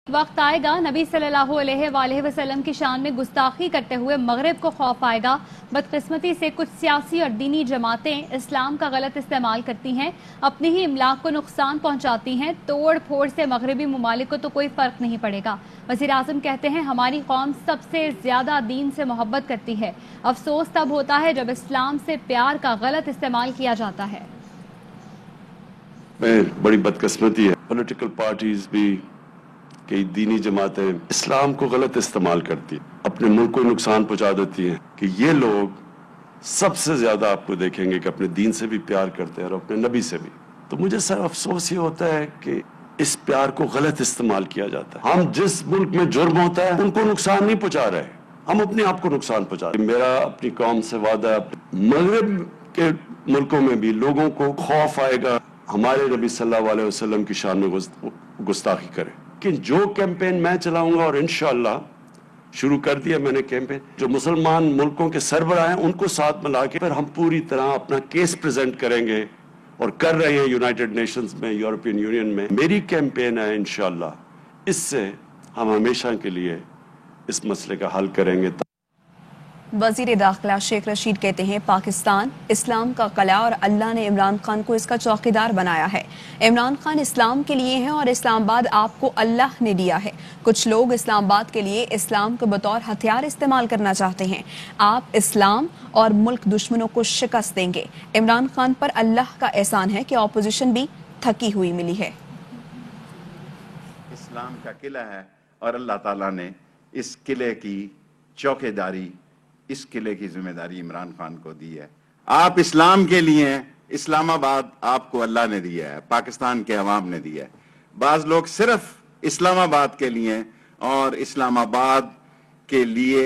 وقت آئے گا نبی صلی اللہ علیہ وآلہ وسلم کی شان میں گستاخی کرتے ہوئے مغرب کو خوف آئے گا۔ بدقسمتی سے کچھ سیاسی اور دینی جماعتیں اسلام کا غلط استعمال کرتی ہیں، اپنی ہی املاک کو نقصان پہنچاتی ہیں۔ توڑ پھوڑ سے مغربی ممالک کو تو کوئی فرق نہیں پڑے گا۔ وزیر اعظم کہتے ہیں ہماری قوم سب سے زیادہ دین سے محبت کرتی ہے، افسوس تب ہوتا ہے جب اسلام سے پیار کا غلط استعمال کیا جاتا ہے۔ بڑی بدقسمتی ہے پولیٹیکل پارٹیز بھی کئی دینی جماعتیں اسلام کو غلط استعمال کرتی ہیں، اپنے ملک کو نقصان پہنچا دیتی ہیں کہ یہ لوگ سب سے زیادہ آپ کو دیکھیں گے کہ اپنے دین سے بھی پیار کرتے ہیں اور اپنے نبی سے بھی۔ تو مجھے سر افسوس یہ ہوتا ہے کہ اس پیار کو غلط استعمال کیا جاتا ہے۔ ہم جس ملک میں جرم ہوتا ہے ان کو نقصان نہیں پہنچا رہے، ہم اپنے آپ کو نقصان پہنچا رہے ہیں۔ میرا اپنی قوم سے وعدہ ہے، مغرب کے ملکوں میں بھی لوگوں کو خوف آئے گا ہمارے نبی صلی اللہ علیہ وسلم کی شان میں گستاخی کرے۔ کہ جو کیمپین میں چلاؤں گا اور انشاءاللہ شروع کر دیا میں نے کیمپین، جو مسلمان ملکوں کے سربراہ ہیں ان کو ساتھ ملا کے پھر ہم پوری طرح اپنا کیس پریزنٹ کریں گے اور کر رہے ہیں یونائٹڈ نیشنز میں، یورپین یونین میں۔ میری کیمپین ہے انشاءاللہ اس سے ہم ہمیشہ کے لیے اس مسئلے کا حل کریں گے۔ وزیر داخلہ شیخ رشید کہتے ہیں پاکستان اسلام کا قلعہ اور اللہ نے عمران خان کو اس کا چوکیدار بنایا ہے۔ عمران خان اسلام کے لیے ہیں اور اسلام آباد آپ کو اللہ نے دیا ہے۔ کچھ لوگ اسلام آباد کے لیے اسلام کو بطور ہتھیار استعمال کرنا چاہتے ہیں۔ آپ اسلام اور ملک دشمنوں کو شکست دیں گے۔ عمران خان پر اللہ کا احسان ہے کہ اپوزیشن بھی تھکی ہوئی ملی ہے۔ اسلام کا قلعہ ہے اور اللہ تعالیٰ نے اس قلعے کی چوکیداری، اس قلعے کی ذمہ داری عمران خان کو دی ہے۔ آپ اسلام کے لیے ہیں، اسلام آباد آپ کو اللہ نے دیا ہے، پاکستان کے عوام نے دیا ہے۔ بعض لوگ صرف اسلام آباد کے لیے اور اسلام آباد کے لیے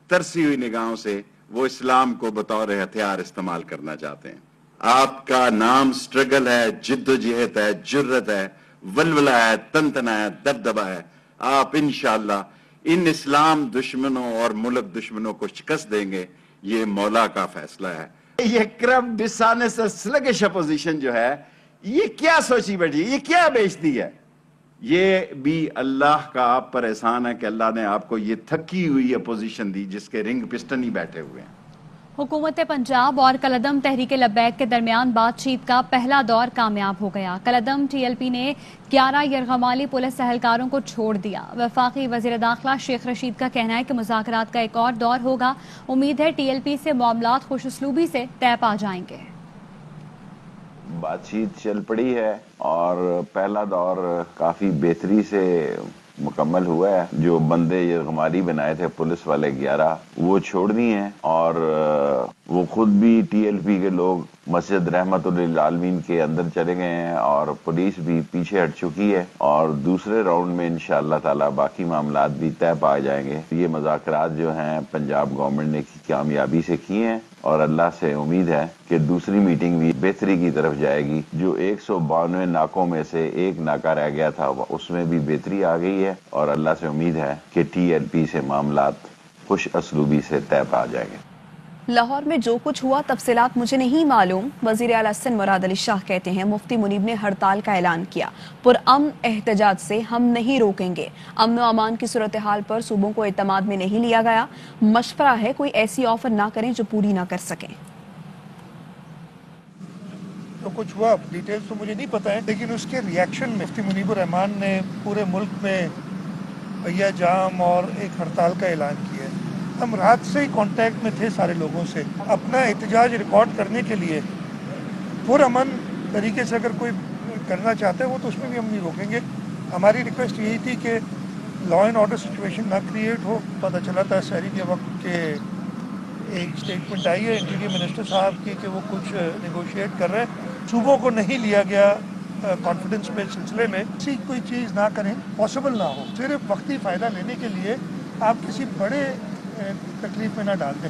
ترسی ہوئی نگاہوں سے وہ اسلام کو بطور ہتھیار استعمال کرنا چاہتے ہیں۔ آپ کا نام سٹرگل ہے، جد و جہد ہے، جرت ہے، ولولہ ہے، تنتنا ہے، دبدبہ ہے۔ آپ انشاءاللہ ان اسلام دشمنوں اور ملک دشمنوں کو شکست دیں گے، یہ مولا کا فیصلہ ہے۔ یہ کرپٹ، ڈسانسٹ اور سلگش اپوزیشن جو ہے یہ کیا سوچی بیٹھی ہے، یہ کیا بیچتی ہے؟ یہ بھی اللہ کا آپ پر احسان ہے کہ اللہ نے آپ کو یہ تھکی ہوئی اپوزیشن دی جس کے رنگ پسٹن ہی بیٹھے ہوئے ہیں۔ حکومت پنجاب اور کالعدم تحریک لبیک کے درمیان بات چیت کا پہلا دور کامیاب ہو گیا۔ کالعدم ٹی ایل پی نے 11 یرغمالی پولیس اہلکاروں کو چھوڑ دیا۔ وفاقی وزیر داخلہ شیخ رشید کا کہنا ہے کہ مذاکرات کا ایک اور دور ہوگا۔ امید ہے ٹی ایل پی سے معاملات خوش اسلوبی سے طے پا جائیں گے۔ بات چیت چل پڑی ہے اور پہلا دور کافی بہتری سے مکمل ہوا ہے۔ جو بندے یرغمالی بنائے تھے پولیس والے 11 وہ چھوڑ دی ہیں اور وہ خود بھی ٹی ایل پی کے لوگ مسجد رحمت للعالمین کے اندر چلے گئے ہیں اور پولیس بھی پیچھے ہٹ چکی ہے اور دوسرے راؤنڈ میں انشاءاللہ تعالی باقی معاملات بھی طے پا جائیں گے۔ یہ مذاکرات جو ہیں پنجاب گورنمنٹ نے کامیابی سے کیے ہیں اور اللہ سے امید ہے کہ دوسری میٹنگ بھی بہتری کی طرف جائے گی۔ جو 192 ناکوں میں سے ایک ناکہ رہ گیا تھا اس میں بھی بہتری آ گئی ہے اور اللہ سے امید ہے کہ ٹی ایل پی سے معاملات خوش اسلوبی سے طے پا جائیں گے۔ لاہور میں جو کچھ ہوا تفصیلات مجھے نہیں معلوم۔ وزیر اعلیٰ سندھ مراد علی شاہ کہتے ہیں مفتی منیب نے ہڑتال کا اعلان کیا، پرامن احتجاج سے ہم نہیں روکیں گے۔ امن و امان کی صورتحال پر صوبوں کو اعتماد میں نہیں لیا گیا، مشورہ ہے کوئی ایسی آفر نہ کریں جو پوری نہ کر سکیں۔ جو کچھ ہوا ڈیٹیلز تو مجھے نہیں پتہ ہے، لیکن اس کے ریاکشن میں مفتی منیب الرحمان نے پورے ملک میں پہیہ جام اور ایک ہڑتال کا اعلان کیا ہے۔ ہم رات سے ہی کانٹیکٹ میں تھے سارے لوگوں سے، اپنا احتجاج ریکارڈ کرنے کے لیے پرامن طریقے سے اگر کوئی کرنا چاہتا ہے وہ تو اس میں بھی ہم نہیں روکیں گے۔ ہماری ریکویسٹ یہی تھی کہ لا اینڈ آرڈر سچویشن نہ کریٹ ہو۔ پتہ چلا تھا سحری کے وقت کہ ایک اسٹیٹمنٹ آئی ہے انٹیریئر منسٹر صاحب کی کہ وہ کچھ نیگوشیٹ کر رہے ہیں، صوبوں کو نہیں لیا گیا کانفیڈنس میں سلسلے میں۔ ایسی کوئی چیز نہ کریں، پاسبل نہ ہو، صرف وقتی فائدہ لینے کے لیے آپ کسی بڑے تکلیف میں نہ ڈال دیں۔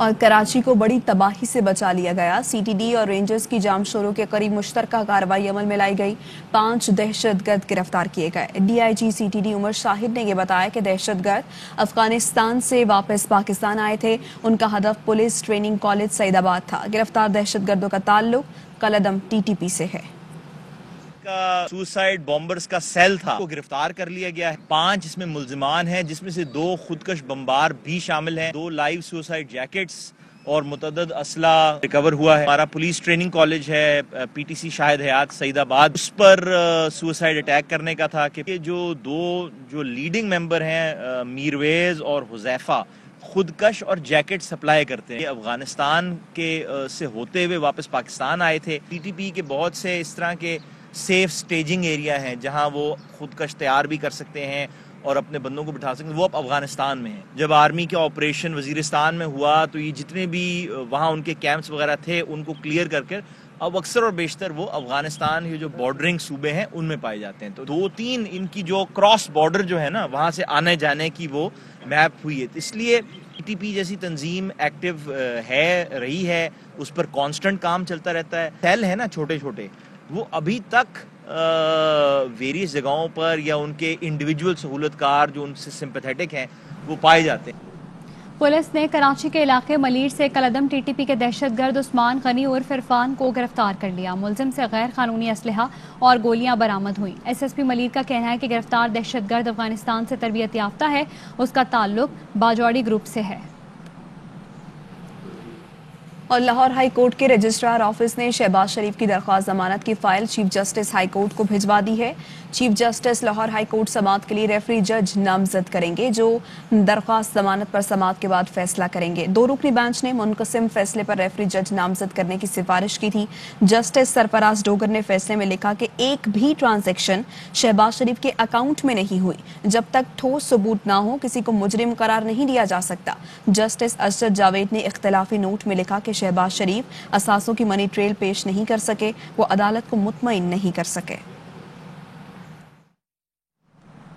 اور کراچی کو بڑی تباہی سے بچا لیا گیا. سی ٹی ڈی اور رینجرز کی جام شوروں کے قریب مشترکہ کارروائی عمل میں لائی گئی. 5 دہشت گرد گرفتار کیے گئے. D I G C T D Umar Shahid نے یہ بتایا کہ دہشت گرد افغانستان سے واپس پاکستان آئے تھے. ان کا ہدف پولیس ٹریننگ کالج سعید آباد تھا. گرفتار دہشت گردوں کا تعلق کلدم ٹی ٹی پی سے ہے. سوسائڈ بامبرز کا سیل تھا کو گرفتار کر لیا گیا ہے. 5 اس میں ملزمان ہیں جس میں سے 2 خودکش بمبار بھی شامل ہیں. 2 لائیو سوسائڈ جیکٹس اور متعدد اسلحہ ریکور ہوا ہے. ہمارا پولیس ٹریننگ کالج ہے پی ٹی سی شاہد حیات سعید آباد, اس پر سوسائڈ اٹیک کرنے کا تھا کہ جو 2 لیڈنگ ممبر ہیں میرویز اور حذیفہ خودکش اور جیکٹ سپلائی کرتے ہیں. افغانستان کے سے ہوتے ہوئے واپس پاکستان آئے تھے. ٹی ٹی پی کے بہت سے اس طرح کے سیف سٹیجنگ ایریا ہیں جہاں وہ خودکش تیار بھی کر سکتے ہیں اور اپنے بندوں کو بٹھا سکتے ہیں. وہ اب افغانستان میں ہیں. جب آرمی کا آپریشن وزیرستان میں ہوا تو یہ جتنے بھی وہاں ان کے کیمپس وغیرہ تھے ان کو کلیئر کر کے اب اکثر اور بیشتر وہ افغانستان کے جو بارڈرنگ صوبے ہیں ان میں پائے جاتے ہیں. تو 2-3 ان کی جو کراس بارڈر جو ہے نا وہاں سے آنے جانے کی وہ میپ ہوئی ہے. اس لیے ٹی ٹی پی جیسی تنظیم ایکٹیو ہے رہی ہے, اس پر کانسٹنٹ کام چلتا رہتا ہے. سیل ہے نا چھوٹے چھوٹے, وہ ابھی تک ویریس جگہوں پر یا ان کے انڈیویجول سہولت کار جو ان سے سمپیتھیٹک ہیں وہ پائے جاتے ہیں. پولیس نے کراچی کے علاقے ملیر سے کلدم ٹی ٹی پی کے دہشت گرد عثمان غنی عرف عرفان کو گرفتار کر لیا. ملزم سے غیر قانونی اسلحہ اور گولیاں برآمد ہوئیں. ایس ایس پی ملیر کا کہنا ہے کہ گرفتار دہشت گرد افغانستان سے تربیت یافتہ ہے. اس کا تعلق باجوڑی گروپ سے ہے. اور لاہور ہائی کورٹ کے رجسٹرار آفس نے شہباز شریف کی درخواست ضمانت کی file chief justice high court کو بھجوا دی ہے. Chief justice Lahore high court سماعت کے لیے ریفری جج نامزد کریں گے جو درخواست ضمانت پر سماعت کے بعد فیصلہ کریں گے. 2 رکنی بینچ نے منقسم فیصلے پر ریفری جج نامزد کرنے کی سفارش کی تھی. جسٹس سرفراز ڈوگر نے فیصلے میں لکھا کہ ایک بھی ٹرانزیکشن شہباز شریف کے اکاؤنٹ میں نہیں ہوئی. جب تک ٹھوس ثبوت نہ ہو کسی کو مجرم قرار نہیں دیا جا سکتا. جسٹس ارشد جاوید نے اختلافی نوٹ میں لکھا کہ شہباز شریف اثاثوں کی منی ٹریل پیش نہیں کر سکے, وہ عدالت کو مطمئن نہیں کر سکے.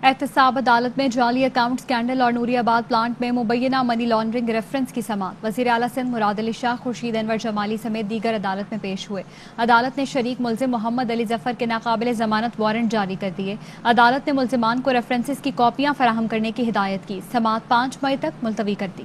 احتساب عدالت میں جعلی اکاؤنٹ سکینڈل اور نوری آباد پلانٹ میں مبینہ منی لانڈرنگ ریفرنس کی سماعت. وزیر اعلیٰ سندھ مراد علی شاہ, خورشید انور جمالی سمیت دیگر عدالت میں پیش ہوئے. عدالت نے شریک ملزم محمد علی ظفر کے ناقابل ضمانت وارنٹ جاری کر دیے. عدالت نے ملزمان کو ریفرنسز کی کاپیاں فراہم کرنے کی ہدایت کی. سماعت 5 مئی تک ملتوی کر دی.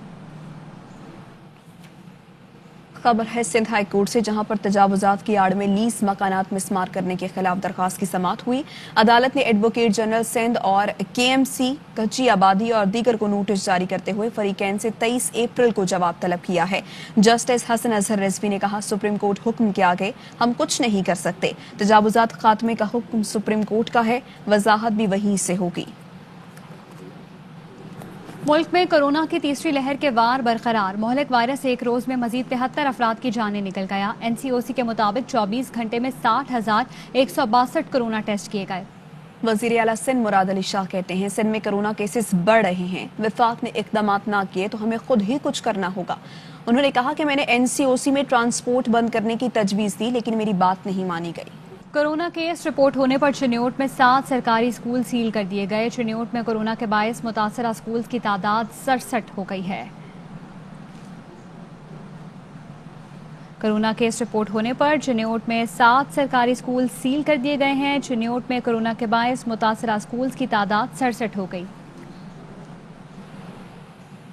خبر ہے سندھ ہائی کورٹ سے, جہاں پر تجاوزات کی آڑ میں لیز مکانات مسمار کرنے کے خلاف درخواست کی سماعت ہوئی. عدالت نے ایڈوکیٹ جنرل سندھ اور کے ایم سی کچی آبادی اور دیگر کو نوٹس جاری کرتے ہوئے فریقین سے 23 اپریل کو جواب طلب کیا ہے. جسٹس حسن اظہر رضوی نے کہا سپریم کورٹ حکم کے آگے ہم کچھ نہیں کر سکتے. تجاوزات خاتمے کا حکم سپریم کورٹ کا ہے, وضاحت بھی وہیں سے ہوگی. ملک میں کورونا کی تیسری لہر کے وار برقرار. مہلک وائرس ایک روز میں مزید 73 افراد کی جانیں نکل گیا. این سی او سی کے مطابق 24 گھنٹے میں 60,162 کورونا ٹیسٹ کیے گئے. وزیر اعلیٰ سندھ مراد علی شاہ کہتے ہیں سندھ میں کورونا کیسز بڑھ رہے ہیں. وفاق نے اقدامات نہ کیے تو ہمیں خود ہی کچھ کرنا ہوگا. انہوں نے کہا کہ میں نے این سی او سی میں ٹرانسپورٹ بند کرنے کی تجویز دی لیکن میری بات نہیں مانی گئی. کورونا کیس رپورٹ ہونے پر چنیوٹ میں 7 سرکاری اسکول سیل کر دیے گئے. چنیوٹ میں کورونا کے باعث متاثرہ اسکول کی تعداد 67 ہو گئی ہے. کورونا کیس رپورٹ ہونے پر چنیوٹ میں 7 سرکاری اسکول سیل کر دیے گئے ہیں. چنیوٹ میں کورونا کے باعث متاثرہ اسکول کی تعداد 67 ہو گئی.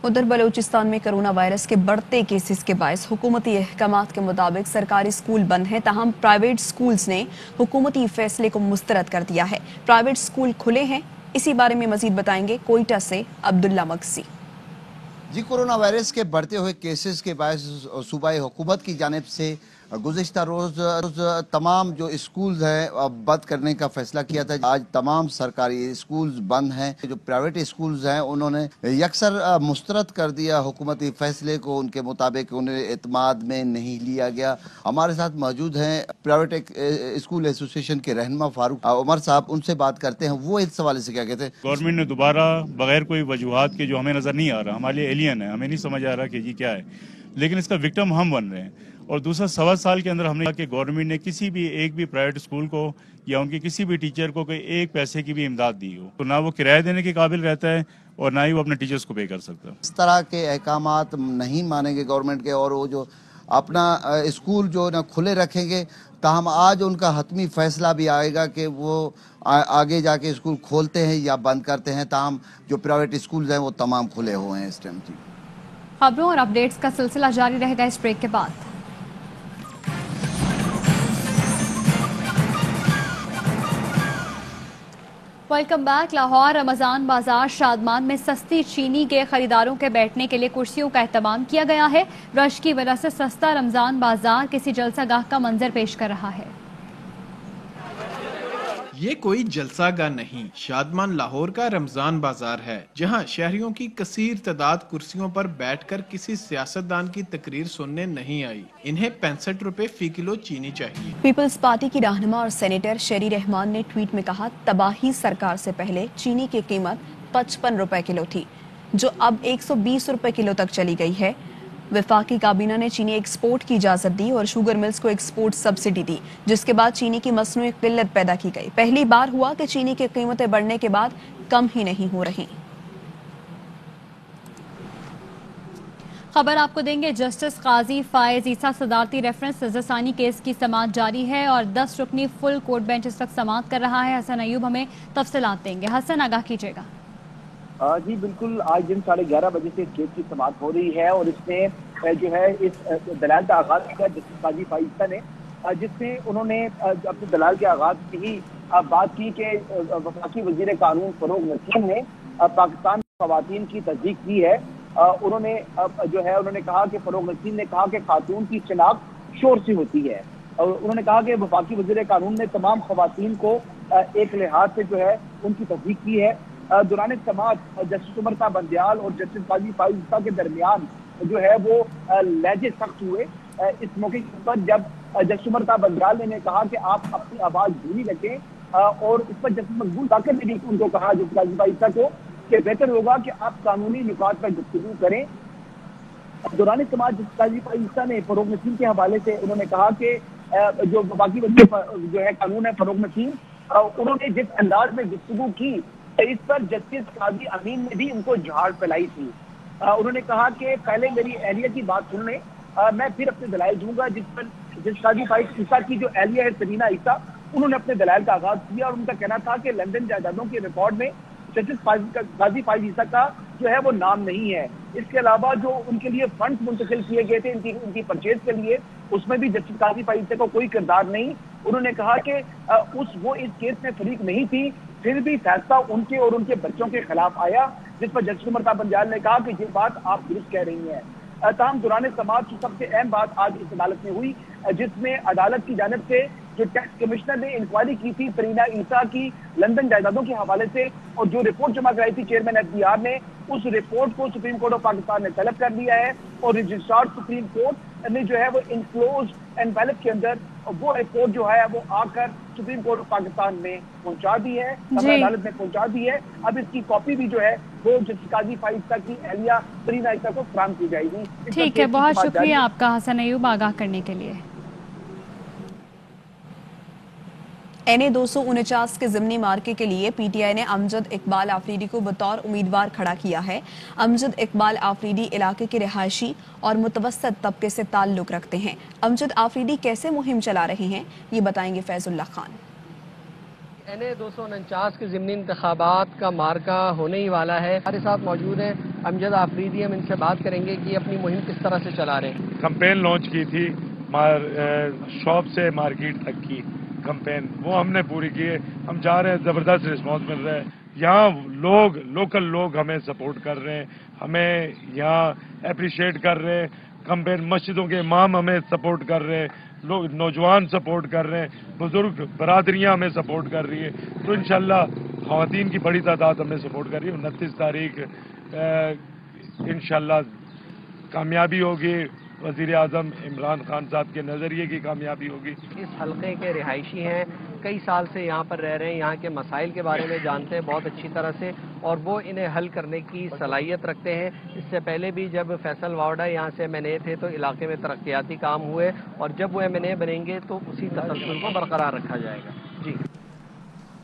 ادھر بلوچستان میں کرونا وائرس کے بڑھتے کیسز کے باعث حکومتی احکامات کے مطابق سرکاری اسکول بند ہیں. تاہم پرائیویٹ اسکولز نے حکومتی فیصلے کو مسترد کر دیا ہے. پرائیویٹ اسکول کھلے ہیں, اسی بارے میں مزید بتائیں گے کوئٹہ سے عبداللہ مگسی. جی, کورونا وائرس کے بڑھتے ہوئے کیسز کے باعث صوبائی حکومت کی جانب سے گزشتہ روز تمام جو اسکولز ہیں بند کرنے کا فیصلہ کیا تھا. آج تمام سرکاری اسکولز بند ہیں. جو پرائیویٹ اسکولز ہیں انہوں نے یکسر مسترد کر دیا حکومتی فیصلے کو. ان کے مطابق انہیں اعتماد میں نہیں لیا گیا. ہمارے ساتھ موجود ہیں پرائیویٹ اسکول ایسوسی ایشن کے رہنما فاروق عمر صاحب, ان سے بات کرتے ہیں وہ اس حوالے سے کیا کہتے ہیں. گورنمنٹ نے دوبارہ بغیر کوئی وجوہات کے جو ہمیں نظر نہیں آ رہا, ہمارے لیے ایلین ہے, ہمیں نہیں سمجھ آ رہا کہ جی کیا ہے, لیکن اس کا وکٹم ہم بن رہے ہیں. اور دوسرا 1.25 سال کے اندر ہم نے کہا کہ گورنمنٹ نے کسی بھی ایک بھی پرائیویٹ اسکول کو یا ان کے کسی بھی ٹیچر کو کوئی ایک پیسے کی بھی امداد دی ہو, تو نہ وہ کرایہ دینے کے قابل رہتا ہے, اور نہ ہی وہ اپنے ٹیچرز کو پے کر سکتا. اس طرح کے احکامات نہیں مانیں گے گورنمنٹ کے اور وہ جو اپنا اسکول جو نہ کھلے رکھیں گے. تاہم آج ان کا حتمی فیصلہ بھی آئے گا کہ وہ آگے جا کے اسکول کھولتے ہیں یا بند کرتے ہیں. تاہم جو پرائیویٹ اسکولز ہیں وہ تمام کھلے ہوئے ہیں اس ٹائم. خبروں اور اپڈیٹس کا سلسلہ جاری رہے گا اس بریک کے بعد. Welcome back. لاہور رمضان بازار شادمان میں سستی چینی کے خریداروں کے بیٹھنے کے لیے کرسیوں کا اہتمام کیا گیا ہے. رش کی وجہ سے سستا رمضان بازار کسی جلسہ گاہ کا منظر پیش کر رہا ہے. یہ کوئی جلسہ گاہ نہیں، شادمان لاہور کا رمضان بازار ہے، جہاں شہریوں کی کثیر تعداد کرسیوں پر بیٹھ کر کسی سیاستدان کی تقریر سننے نہیں آئی. انہیں 65 روپے فی کلو چینی چاہیے. پیپلز پارٹی کی رہنما اور سینیٹر شیری رحمان نے ٹویٹ میں کہا، تباہی سرکار سے پہلے چینی کی قیمت 55 روپے کلو تھی، جو اب 120 روپے کلو تک چلی گئی ہے. وفاقی کابینہ نے چینی ایکسپورٹ کی اجازت دی اور شوگر ملز کو ایکسپورٹ سبسڈی دی، جس کے بعد چینی کی مصنوعی قلت پیدا کی گئی. پہلی بار ہوا کہ چینی کی قیمتیں بڑھنے کے بعد کم ہی نہیں ہو رہی. خبر آپ کو دیں گے. جسٹس قاضی فائز عیسیٰ صدارتی ریفرنس سزا کیس کی سماعت جاری ہے اور 10 رکنی فل کورٹ بینچ اس وقت سماعت کر رہا ہے. حسن ایوب ہمیں تفصیلات دیں گے. حسن، آگاہ کیجیے گا. جی بالکل، آج دن 11:30 بجے سے کیس کی سماعت ہو رہی ہے اور اس میں جو ہے اس دلائل کا آغاز کیا جسٹس قاضی فائز عیسیٰ نے، جس میں انہوں نے اپنے دلائل کے آغاز سے ہی بات کی کہ وفاقی وزیر قانون فروغ نسیم نے پاکستان خواتین کی تصدیق کی ہے. انہوں نے کہا کہ فروغ نسیم نے کہا کہ خاتون کی شناخت شور سے ہوتی ہے. اور انہوں نے کہا کہ وفاقی وزیر قانون نے تمام خواتین کو ایک لحاظ سے جو ہے ان کی تصدیق کی ہے. دوران سماعت جسٹس عمر بندیال اور جسٹس قاضی فائز عیسیٰ کے درمیان جو ہے وہ لہجے سخت ہوئے. اس موقع پر جب جسٹس عمر بندیال نے کہا کہ آپ اپنی آواز دھیمی رکھیں اور اس پر جسٹس مقبول ذاکر نے بھی ان کو کہا جسٹس قاضی فائز عیسیٰ کو کہ بہتر ہوگا کہ آپ قانونی نکات پر گفتگو کریں. دوران سماعت جسٹس قاضی فائز عیسیٰ نے فروغ نسیم کے حوالے سے انہوں نے کہا کہ جو وفاقی وزیر جو ہے قانون ہے فروغ نسیم، انہوں نے جس انداز میں گفتگو کی اس پر جسٹس قاضی امین نے بھی ان کو جھاڑ پھیلائی تھی. انہوں نے کہا کہ پہلے میری اہلیہ کی بات سن لیں، میں پھر اپنے دلائل دوں گا. جس پر جسٹس قاضی فائز عیسیٰ کی جو اہلیہ ہے سرینا عیسیٰ، انہوں نے اپنے دلائل کا آغاز کیا اور ان کا کہنا تھا کہ لندن جائیدادوں کے ریکارڈ میں جسٹس قاضی فائز عیسیٰ کا جو ہے وہ نام نہیں ہے. اس کے علاوہ جو ان کے لیے فنڈز منتقل کیے گئے تھے ان کی پرچیز کے لیے، اس میں بھی جسٹس قاضی فائز عیسیٰ کو کوئی کردار نہیں. انہوں نے کہا کہ وہ اس کیس میں فریق نہیں تھی، پھر بھی فیصلہ ان کے اور ان کے بچوں کے خلاف آیا. جس پر جسٹس عمر بندیال نے کہا کہ یہ بات آپ درست کہہ رہی ہیں. تاہم دوران سماعت کی سب سے اہم بات آج اس عدالت میں ہوئی، جس میں عدالت کی جانب سے جو ٹیکس کمشنر نے انکوائری کی تھی سرینا عیسیٰ کی لندن جائیدادوں کے حوالے سے اور جو رپورٹ جمع کرائی تھی چیئرمین FBR نے، اس رپورٹ کو سپریم کورٹ آف پاکستان نے طلب کر لیا ہے اور رجسٹرار سپریم کورٹ نے جو ہے وہ انکلوز انویلپ کے اندر وہ رپورٹ جو ہے وہ آ کر سپریم کورٹ آف پاکستان میں پہنچا دی ہے، عدالت میں پہنچا دی ہے. اب اس کی کاپی بھی جو ہے وہ جسٹس قاضی فائز عیسیٰ کی اہلیہ سرینا عیسیٰ کو فراہم کی جائے گی. ٹھیک ہے، بہت شکریہ آپ کا حسن ایوب آگاہ کرنے کے لیے. NA 249 کے ضمنی مارکے کے لیے PTI نے امجد اقبال آفریدی کو بطور امیدوار کھڑا کیا ہے. امجد اقبال آفریدی علاقے کے رہائشی اور متوسط طبقے سے تعلق رکھتے ہیں. امجد آفریدی کیسے مہم چلا رہے ہیں، یہ بتائیں گے فیض اللہ خان. NA 249 کے ضمنی انتخابات کا مارکہ ہونے ہی والا ہے. ہمارے ساتھ موجود ہیں امجد آفریدی، ہم ان سے بات کریں گے کہ اپنی مہم کس طرح سے چلا رہے ہیں. کمپین لانچ کی تھی شاپ سے مارکیٹ تک کی کمپین، وہ ہم نے پوری کی ہے. ہم چاہ رہے ہیں زبردست رسپانس مل رہا ہے. یہاں لوکل لوگ ہمیں سپورٹ کر رہے ہیں، ہمیں یہاں اپریشیٹ کر رہے ہیں. کمپین مسجدوں کے امام ہمیں سپورٹ کر رہے ہیں، لوگ نوجوان سپورٹ کر رہے ہیں، بزرگ برادریاں ہمیں سپورٹ کر رہی ہے. تو انشاءاللہ خواتین کی بڑی تعداد ہمیں سپورٹ کر رہی ہے. 29 تاریخ انشاءاللہ کامیابی ہوگی. وزیر اعظم عمران خان صاحب کے نظریے کی کامیابی ہوگی. اس حلقے کے رہائشی ہیں، کئی سال سے یہاں پر رہ رہے ہیں، یہاں کے مسائل کے بارے میں جانتے ہیں بہت اچھی طرح سے اور وہ انہیں حل کرنے کی صلاحیت رکھتے ہیں. اس سے پہلے بھی جب فیصل واوڈا یہاں سے MNA تھے تو علاقے میں ترقیاتی کام ہوئے اور جب وہ MNA بنیں گے تو اسی تسلسل کو برقرار رکھا جائے گا. جی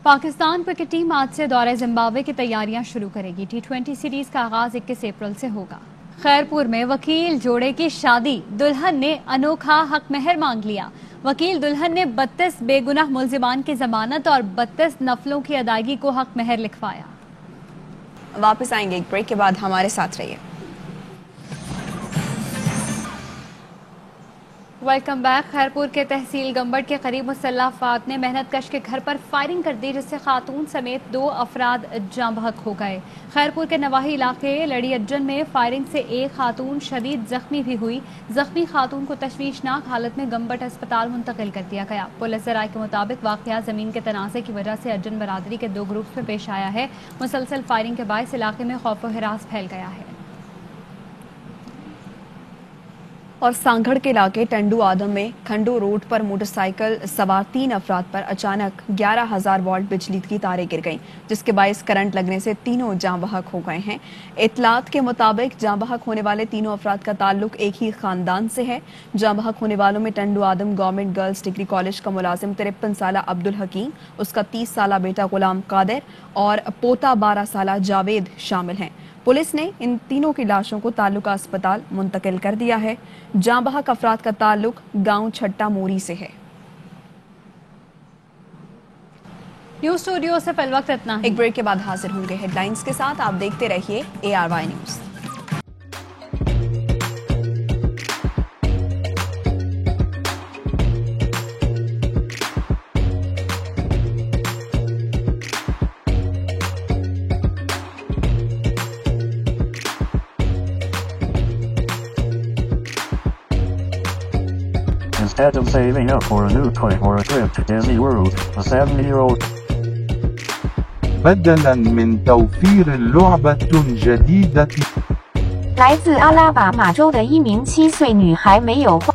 پاکستان کرکٹ ٹیم آج سے دورہ زمبابوے کی تیاریاں شروع کرے گی۔ T20 سیریز کا آغاز 21 اپریل سے ہوگا۔ خیرپور میں وکیل جوڑے کی شادی، دلہن نے انوکھا حق مہر مانگ لیا۔ وکیل دلہن نے 32 بے گناہ ملزمان کی ضمانت اور 32 نفلوں کی ادائیگی کو حق مہر لکھوایا۔ واپس آئیں گے ایک بریک کے بعد، ہمارے ساتھ رہیے۔ Welcome back. خیرپور کے تحصیل گمبٹ کے قریب مسلح افراد نے محنت کش کے گھر پر فائرنگ کر دی، جس سے خاتون سمیت 2 افراد جاں بحق ہو گئے۔ خیرپور کے نواحی علاقے لڑی اجن میں فائرنگ سے ایک خاتون شدید زخمی بھی ہوئی۔ زخمی خاتون کو تشویشناک حالت میں گمبٹ اسپتال منتقل کر دیا گیا۔ پولیس ذرائع کے مطابق واقعہ زمین کے تنازع کی وجہ سے اجن برادری کے 2 گروپس میں پیش آیا ہے۔ مسلسل فائرنگ کے باعث علاقے میں خوف و ہراس پھیل گیا ہے۔ اور سانگھڑ کے علاقے ٹنڈو آدم میں کھنڈو روڈ پر موٹر سائیکل سوار 3 افراد پر اچانک 11,000 واٹ بجلی کی تاریں گر گئیں، جس کے باعث کرنٹ لگنے سے تینوں جاں بحق ہو گئے ہیں۔ اطلاعات کے مطابق جاں بحق ہونے والے تینوں افراد کا تعلق ایک ہی خاندان سے ہے۔ جاں بحق ہونے والوں میں ٹنڈو آدم گورنمنٹ گرلز ڈگری کالج کا ملازم 53 سالہ عبدالحکیم، اس کا 30 سالہ بیٹا غلام قادر اور پوتا 12 سالہ جاوید شامل ہیں۔ پولیس نے ان تینوں کی لاشوں کو تعلقہ اسپتال منتقل کر دیا ہے۔ جاں بحق افراد کا تعلق گاؤں چھٹا موری سے ہے۔ نیوز اسٹوڈیو سے فی الوقت اتنا ہی۔ ایک بریک کے بعد حاضر ہوں گے ہیڈ لائنز کے ساتھ، آپ دیکھتے رہیے ARY news. Instead of saving up for a new toy or a trip to Disney World, a 7-year-old بدلاً من توفير لعبة جديدة 来自阿拉巴马州的一名7岁女孩没有花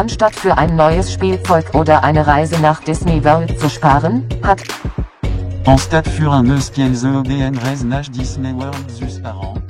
Anstatt für ein neues Spielzeug oder eine Reise nach Disney World zu sparen, hat Anstatt für un neues Spielzeug oder eine Reise nach Disney World zu sparen,